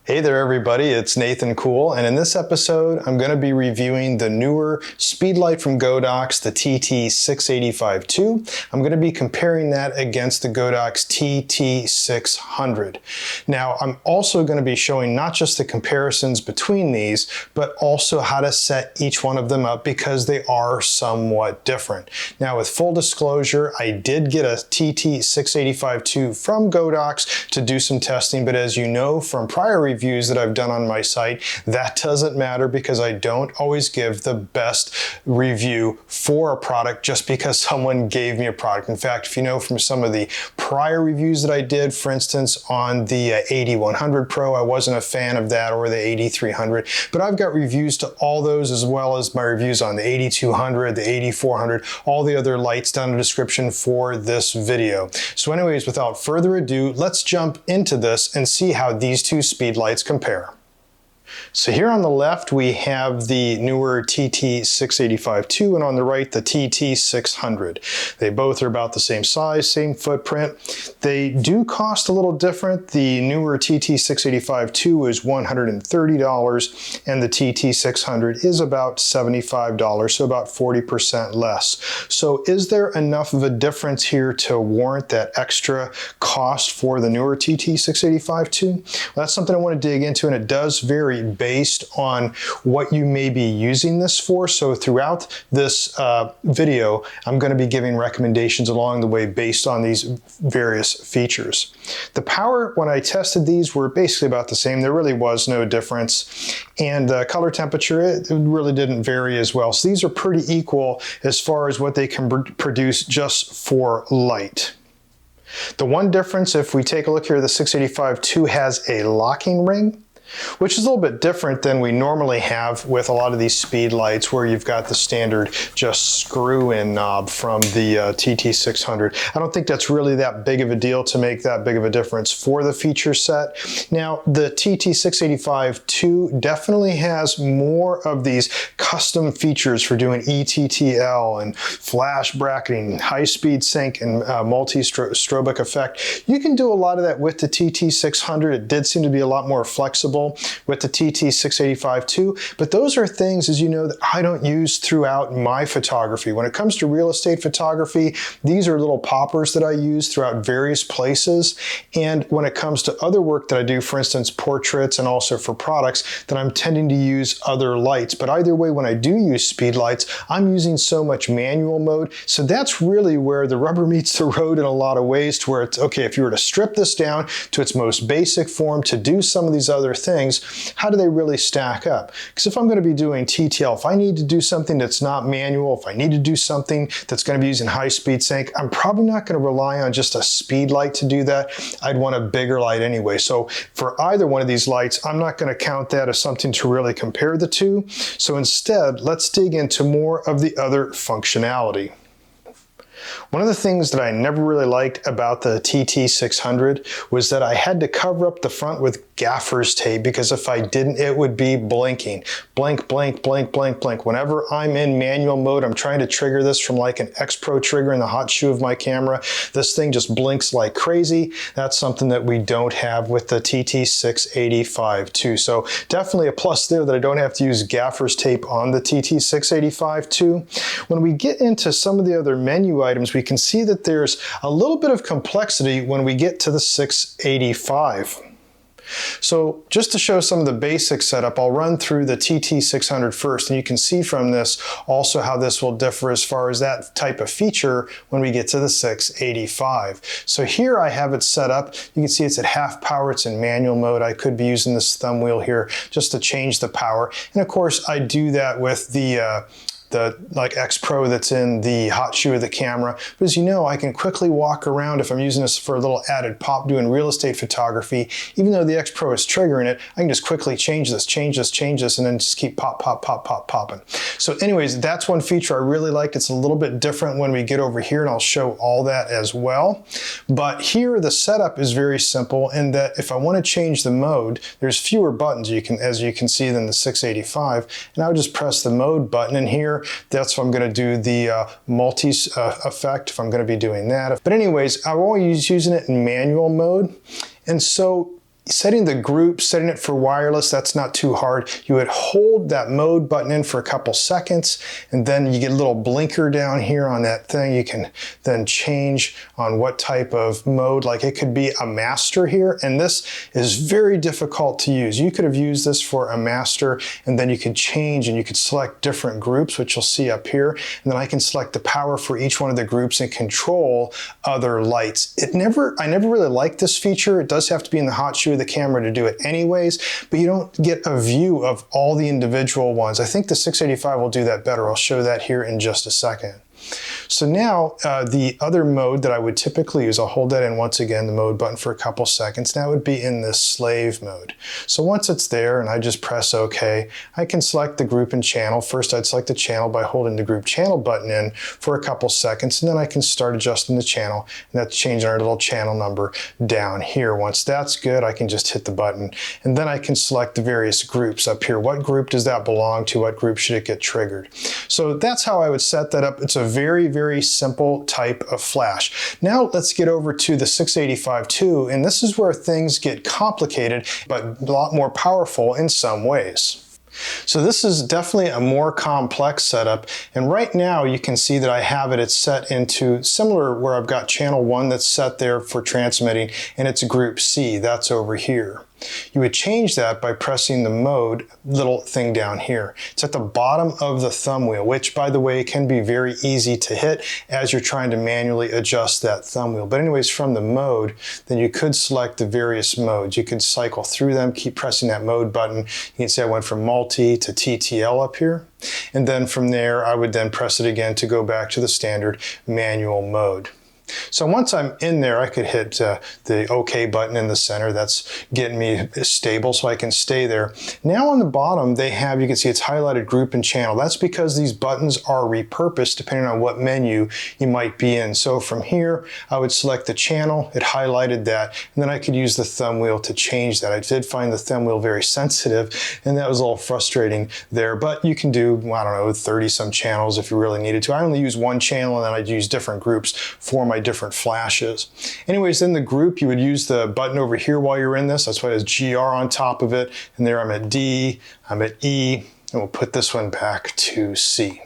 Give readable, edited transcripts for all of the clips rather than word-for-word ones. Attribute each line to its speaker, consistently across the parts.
Speaker 1: Hey there everybody, it's Nathan Cool, and in this episode I'm going to be reviewing the newer Speedlight from Godox, the TT685II. I'm going to be comparing that against the Godox TT600. Now I'm also going to be showing not just the comparisons between these, but also how to set each one of them up because they are somewhat different. Now with full disclosure, I did get a TT685II from Godox to do some testing, but as you know from prior reviews that I've done on my site, that doesn't matter because I don't always give the best review for a product just because someone gave me a product. In fact, if you know from some of the prior reviews that I did, for instance, on the 8100 Pro, I wasn't a fan of that, or the 8300, but I've got reviews to all those as well as my reviews on the 8200, the 8400, all the other lights down in the description for this video. So anyways, without further ado, let's jump into this and see how these two Speedlights compare. So here on the left we have the newer TT685II, and on the right the TT600. They both are about the same size, same footprint. They do cost a little different. The newer TT685II is $130 and the TT600 is about $75, so about 40% less. So is there enough of a difference here to warrant that extra cost for the newer TT685II? Well, that's something I want to dig into, and it does vary based on what you may be using this for. So throughout this video, I'm going to be giving recommendations along the way based on these various features. The power, when I tested these, were basically about the same. There really was no difference. And the color temperature, it really didn't vary as well. So these are pretty equal as far as what they can produce just for light. The one difference, if we take a look here, the 685II has a locking ring, which is a little bit different than we normally have with a lot of these Speedlights, where you've got the standard just screw-in knob from the TT600. I don't think that's really that big of a deal to make that big of a difference for the feature set. Now, the TT685II definitely has more of these custom features for doing ETTL and flash bracketing, high-speed sync, and multi-strobic effect. You can do a lot of that with the TT600. It did seem to be a lot more flexible with the TT685II, but those are things, as you know, that I don't use throughout my photography. When it comes to real estate photography, these are little poppers that I use throughout various places, and when it comes to other work that I do, for instance, portraits and also for products, then I'm tending to use other lights. But either way, when I do use Speedlights, I'm using so much manual mode, so that's really where the rubber meets the road in a lot of ways, to where it's, okay, if you were to strip this down to its most basic form to do some of these other things, how do they really stack up? Because if I'm going to be doing TTL, if I need to do something that's not manual, if I need to do something that's going to be using high-speed sync, I'm probably not going to rely on just a Speedlight to do that. I'd want a bigger light anyway. So for either one of these lights, I'm not going to count that as something to really compare the two. So instead, let's dig into more of the other functionality. One of the things that I never really liked about the TT600 was that I had to cover up the front with gaffer's tape, because if I didn't, it would be blinking. Blink, blink, blink, blink, blink. Whenever I'm in manual mode, I'm trying to trigger this from like an X Pro trigger in the hot shoe of my camera. This thing just blinks like crazy. That's something that we don't have with the TT685II. So definitely a plus there that I don't have to use gaffer's tape on the TT685II. When we get into some of the other menu items, we can see that there's a little bit of complexity when we get to the 685. So just to show some of the basic setup, I'll run through the TT600 first, and you can see from this also how this will differ as far as that type of feature when we get to the 685. So here I have it set up. You can see it's at half power, it's in manual mode. I could be using this thumb wheel here just to change the power. And of course I do that with the like X Pro that's in the hot shoe of the camera. But as you know, I can quickly walk around if I'm using this for a little added pop doing real estate photography. Even though the X Pro is triggering it, I can just quickly change this, and then just keep pop, pop, pop, pop, popping. So anyways, that's one feature I really like. It's a little bit different when we get over here, and I'll show all that as well. But here the setup is very simple in that if I want to change the mode, there's fewer buttons as you can see than the 685, and I would just press the mode button, and here that's if I'm going to do the multi effect, if I'm going to be doing that. But anyways, I'm always using it in manual mode. And so setting the group, setting it for wireless, that's not too hard. You would hold that mode button in for a couple seconds, and then you get a little blinker down here on that thing. You can then change on what type of mode, like it could be a master here, and this is very difficult to use. You could have used this for a master, and then you could change and you could select different groups, which you'll see up here, and then I can select the power for each one of the groups and control other lights. I never really liked this feature. It does have to be in the hot shoe of the camera to do it anyways, but you don't get a view of all the individual ones. I think the 685 will do that better. I'll show that here in just a second. So now the other mode that I would typically use, I'll hold that in once again, the mode button for a couple seconds. Now it would be in this slave mode. So once it's there and I just press OK, I can select the group and channel. First I'd select the channel by holding the group channel button in for a couple seconds, and then I can start adjusting the channel, and that's changing our little channel number down here. Once that's good, I can just hit the button, and then I can select the various groups up here. What group does that belong to? What group should it get triggered? So that's how I would set that up. It's a very simple type of flash. Now let's get over to the 685II, and this is where things get complicated, but a lot more powerful in some ways. So this is definitely a more complex setup, and right now you can see that I have it's set into similar where I've got channel 1 that's set there for transmitting, and it's group C, that's over here. You would change that by pressing the mode little thing down here. It's at the bottom of the thumb wheel, which by the way can be very easy to hit as you're trying to manually adjust that thumb wheel. But anyways, from the mode, then you could select the various modes. You could cycle through them, keep pressing that mode button. You can see I went from multi to TTL up here. And then from there, I would then press it again to go back to the standard manual mode. So once I'm in there, I could hit the OK button in the center. That's getting me stable so I can stay there. Now on the bottom, they have, you can see it's highlighted group and channel. That's because these buttons are repurposed depending on what menu you might be in. So from here, I would select the channel. It highlighted that, and then I could use the thumb wheel to change that. I did find the thumb wheel very sensitive, and that was a little frustrating there, but you can do, I don't know, 30 some channels if you really needed to. I only use one channel, and then I'd use different groups for my different flashes. Anyways, in the group, you would use the button over here while you're in this. That's why it has GR on top of it. And there I'm at D, I'm at E, and we'll put this one back to C.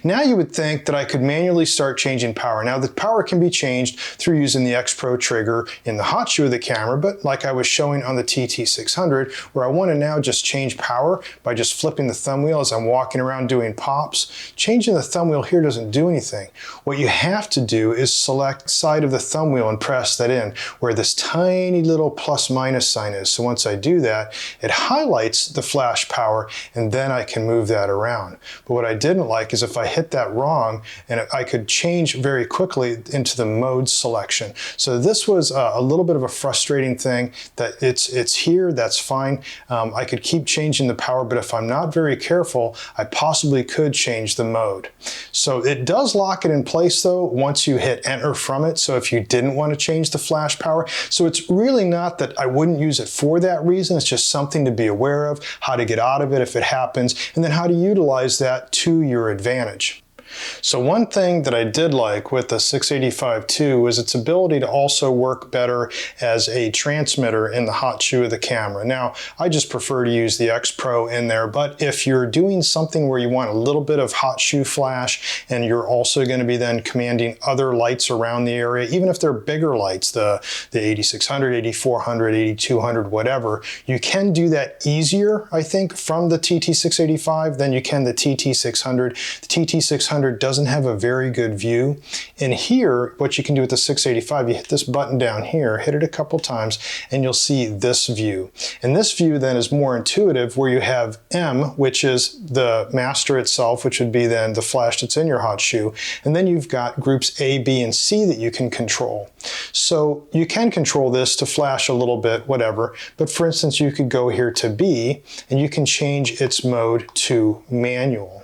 Speaker 1: Now you would think that I could manually start changing power. Now the power can be changed through using the X Pro trigger in the hot shoe of the camera, but like I was showing on the TT600, where I want to now just change power by just flipping the thumb wheel as I'm walking around doing pops. Changing the thumb wheel here doesn't do anything. What you have to do is select side of the thumb wheel and press that in where this tiny little plus minus sign is. So once I do that, it highlights the flash power, and then I can move that around. But what I didn't like is if I hit that wrong, and I could change very quickly into the mode selection. So this was a little bit of a frustrating thing, that it's here, that's fine. I could keep changing the power, but if I'm not very careful, I possibly could change the mode. So it does lock it in place though once you hit enter from it, so if you didn't want to change the flash power. So it's really not that I wouldn't use it for that reason, it's just something to be aware of, how to get out of it if it happens, and then how to utilize that to your advantage. So one thing that I did like with the 685II was its ability to also work better as a transmitter in the hot shoe of the camera. Now, I just prefer to use the X Pro in there, but if you're doing something where you want a little bit of hot shoe flash, and you're also going to be then commanding other lights around the area, even if they're bigger lights, the 8600, 8400, 8200, whatever, you can do that easier, I think, from the TT685 than you can the TT600. The TT600 doesn't have a very good view. And here, what you can do with the 685, you hit this button down here, hit it a couple times, and you'll see this view. And this view then is more intuitive, where you have M, which is the master itself, which would be then the flash that's in your hot shoe. And then you've got groups A, B, and C that you can control. So you can control this to flash a little bit, whatever. But for instance, you could go here to B, and you can change its mode to manual.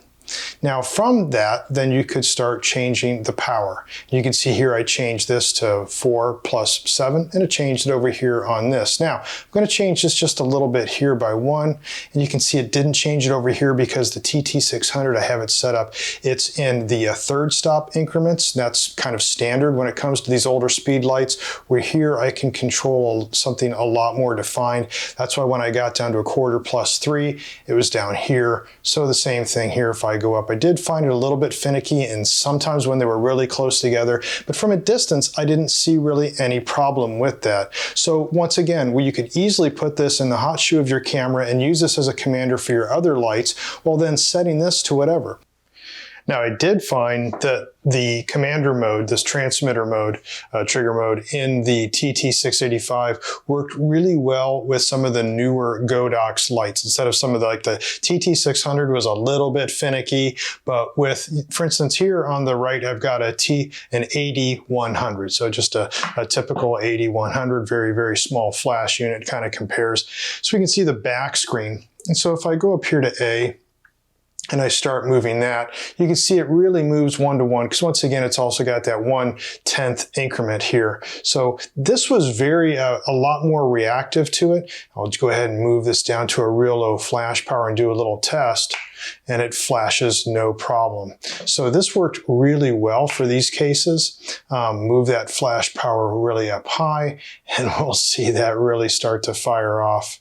Speaker 1: Now from that, then you could start changing the power. You can see here I changed this to 4+7, and it changed it over here on this. Now, I'm going to change this just a little bit here by 1, and you can see it didn't change it over here because the TT600, I have it set up, it's in the third stop increments. That's kind of standard when it comes to these older speed lights, where here I can control something a lot more defined. That's why when I got down to 1/4+3, it was down here. So the same thing here if I go up. I did find it a little bit finicky, and sometimes when they were really close together, but from a distance, I didn't see really any problem with that. So once again, you could easily put this in the hot shoe of your camera and use this as a commander for your other lights, while then setting this to whatever. Now, I did find that the commander mode, this transmitter mode, trigger mode in the TT685 worked really well with some of the newer Godox lights. Instead of some of the TT600 was a little bit finicky, but with, for instance, here on the right, I've got an AD100. So just a typical AD100, very, very small flash unit, kind of compares. So we can see the back screen. And so if I go up here to A, and I start moving that, you can see it really moves 1-to-1, because once again, it's also got that 1/10 increment here. So this was a lot more reactive to it. I'll just go ahead and move this down to a real low flash power and do a little test, and it flashes no problem. So this worked really well for these cases. Move that flash power really up high, and we'll see that really start to fire off.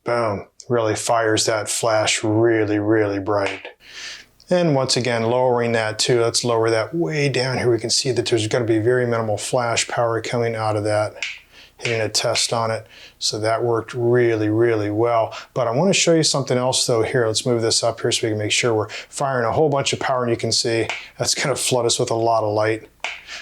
Speaker 1: Boom. Really fires that flash really, really bright. And once again, lowering that too. Let's lower that way down here. We can see that there's going to be very minimal flash power coming out of that. Hitting a test on it. So that worked really, really well. But I want to show you something else though here. Let's move this up here so we can make sure we're firing a whole bunch of power, and you can see that's going to flood us with a lot of light.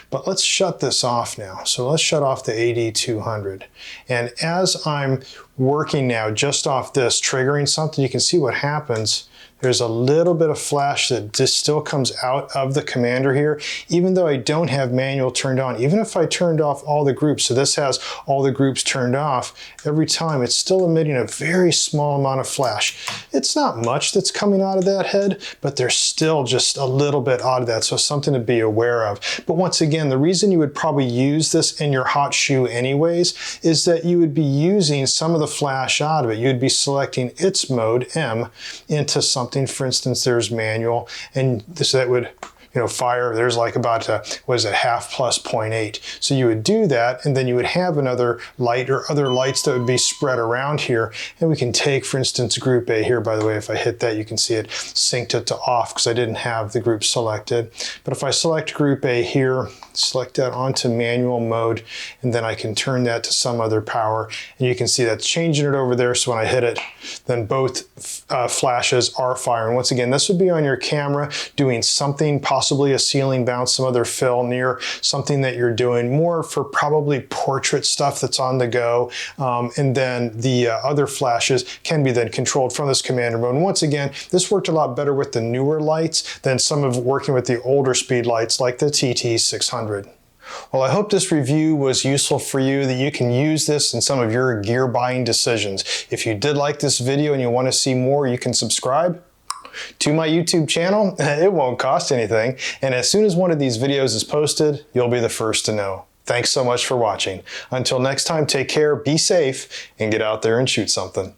Speaker 1: But let's shut this off now. So let's shut off the AD200. And as I'm working now just off this, triggering something, you can see what happens. There's a little bit of flash that just still comes out of the commander here, even though I don't have manual turned on. Even if I turned off all the groups, so this has all the groups turned off, every time it's still emitting a very small amount of flash. It's not much that's coming out of that head, but there's still just a little bit out of that, so something to be aware of. But once again, the reason you would probably use this in your hot shoe anyways is that you would be using some of the flash out of it. You'd be selecting its mode, M, into something. For instance, there's manual, and that would fire, there's like about, what is it, 1/2 plus 0.8. So you would do that, and then you would have another light or other lights that would be spread around here. And we can take, for instance, group A here. By the way, if I hit that, you can see it synced it to off because I didn't have the group selected. But if I select group A here, select that onto manual mode, and then I can turn that to some other power. And you can see that's changing it over there. So when I hit it, then both flashes are firing. Once again, this would be on your camera doing something, possibly a ceiling bounce, some other fill near something that you're doing, more for probably portrait stuff that's on the go. And then the other flashes can be then controlled from this commander mode. And once again, this worked a lot better with the newer lights than some of working with the older speed lights like the TT600. Well, I hope this review was useful for you, that you can use this in some of your gear buying decisions. If you did like this video and you want to see more, you can subscribe to my YouTube channel. It won't cost anything. And as soon as one of these videos is posted, you'll be the first to know. Thanks so much for watching. Until next time, take care, be safe, and get out there and shoot something.